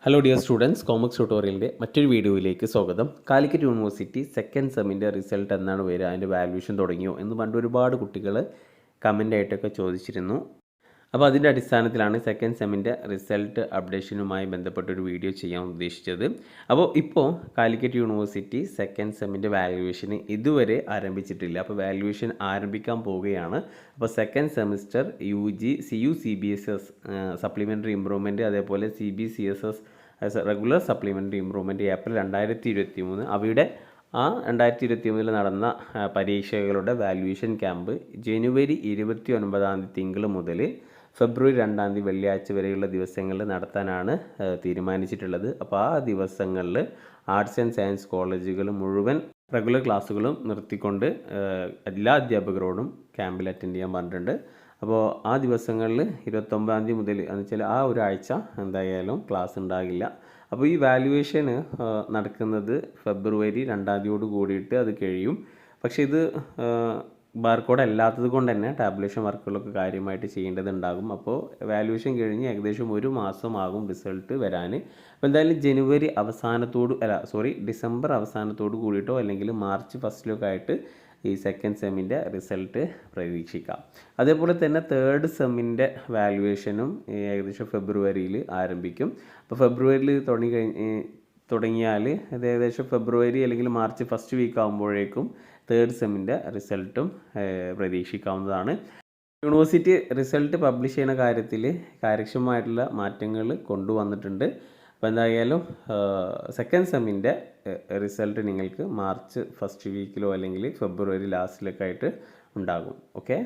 Hello dear students, കോമക്സ് ട്യൂട്ടോറിയലിൻ്റെ മറ്റൊരു വീഡിയോയിലേക്ക് സ്വാഗതം. കാലിക്കറ്റ് യൂണിവേഴ്സിറ്റി സെക്കൻഡ് സെമ്മിൻ്റെ റിസൾട്ട് എന്നാണ് വരിക, അതിൻ്റെ വാല്യൂഷൻ തുടങ്ങിയോ എന്ന് പണ്ട് ഒരുപാട് കുട്ടികൾ കമൻ്റായിട്ടൊക്കെ ചോദിച്ചിരുന്നു. അപ്പോൾ അതിൻ്റെ അടിസ്ഥാനത്തിലാണ് സെക്കൻഡ് സെമ്മിൻ്റെ റിസൾട്ട് അപ്ഡേഷനുമായി ബന്ധപ്പെട്ടൊരു വീഡിയോ ചെയ്യാൻ ഉദ്ദേശിച്ചത്. അപ്പോൾ ഇപ്പോൾ കാലിക്കറ്റ് യൂണിവേഴ്സിറ്റി സെക്കൻഡ് സെമ്മിൻ്റെ വാല്യുവേഷന് ഇതുവരെ ആരംഭിച്ചിട്ടില്ല. അപ്പോൾ വാല്യുവേഷൻ ആരംഭിക്കാൻ പോവുകയാണ്. അപ്പോൾ second semester UG CU CBSS supplementary improvement, അതേപോലെ CBCSS regular supplementary improvement April 2023 അവയുടെ 2023 നടന്ന പരീക്ഷകളുടെ വാല്യുവേഷൻ ക്യാമ്പ് ജനുവരി 29 തിങ്കൾ മുതൽ ഫെബ്രുവരി 2 വെള്ളിയാഴ്ച വരെയുള്ള ദിവസങ്ങളിൽ നടത്താനാണ് തീരുമാനിച്ചിട്ടുള്ളത്. അപ്പോൾ ആ ദിവസങ്ങളിൽ ആർട്സ് ആൻഡ് സയൻസ് കോളേജുകൾ മുഴുവൻ റെഗുലർ ക്ലാസ്സുകളും നിർത്തിക്കൊണ്ട് എല്ലാ അധ്യാപകരോടും ക്യാമ്പിൽ അറ്റൻഡ് ചെയ്യാൻ പറഞ്ഞിട്ടുണ്ട്. അപ്പോൾ ആ ദിവസങ്ങളിൽ 29 മുതൽ എന്ന് വെച്ചാൽ ആ ഒരാഴ്ച എന്തായാലും ക്ലാസ് ഉണ്ടാകില്ല. അപ്പോൾ ഈ വാല്യുവേഷന് നടക്കുന്നത് ഫെബ്രുവരി 2 കൂടിയിട്ട് അത് കഴിയും. പക്ഷേ ഇത് ബാർകോഡ് അല്ലാത്തത് കൊണ്ട് തന്നെ ടാബുലേഷൻ വർക്കുകളൊക്കെ കാര്യമായിട്ട് ചെയ്യേണ്ടതുണ്ടാകും. അപ്പോൾ വാല്യുവേഷൻ കഴിഞ്ഞ് ഏകദേശം 1 മാസമാകും റിസൾട്ട് വരാൻ. അപ്പോൾ എന്തായാലും ഡിസംബർ അവസാനത്തോട് കൂടിയിട്ടോ അല്ലെങ്കിൽ മാർച്ച് ഫസ്റ്റിലൊക്കെ ആയിട്ട് ഈ സെക്കൻഡ് സെമ്മിൻ്റെ റിസൾട്ട് പ്രതീക്ഷിക്കാം. അതേപോലെ തന്നെ തേർഡ് സെമ്മിൻ്റെ വാല്യുവേഷനും ഏകദേശം ഫെബ്രുവരിയിൽ ആരംഭിക്കും. അപ്പോൾ ഫെബ്രുവരിയിൽ തുടങ്ങിയാൽ അത് ഏകദേശം ഫെബ്രുവരി അല്ലെങ്കിൽ മാർച്ച് ഫസ്റ്റ് വീക്ക് ആകുമ്പോഴേക്കും തേർഡ് സെമ്മിൻ്റെ റിസൾട്ടും പ്രതീക്ഷിക്കാവുന്നതാണ്. യൂണിവേഴ്സിറ്റി റിസൾട്ട് പബ്ലിഷ് ചെയ്യുന്ന കാര്യത്തിൽ കാര്യക്ഷമമായിട്ടുള്ള മാറ്റങ്ങൾ കൊണ്ടുവന്നിട്ടുണ്ട്. അപ്പോൾ എന്തായാലും സെക്കൻഡ് സെമ്മിൻ്റെ റിസൾട്ട് നിങ്ങൾക്ക് മാർച്ച് ഫസ്റ്റ് വീക്കിലോ അല്ലെങ്കിൽ ഫെബ്രുവരി ലാസ്റ്റിലൊക്കെ ആയിട്ട് ഉണ്ടാകും. ഓക്കെ.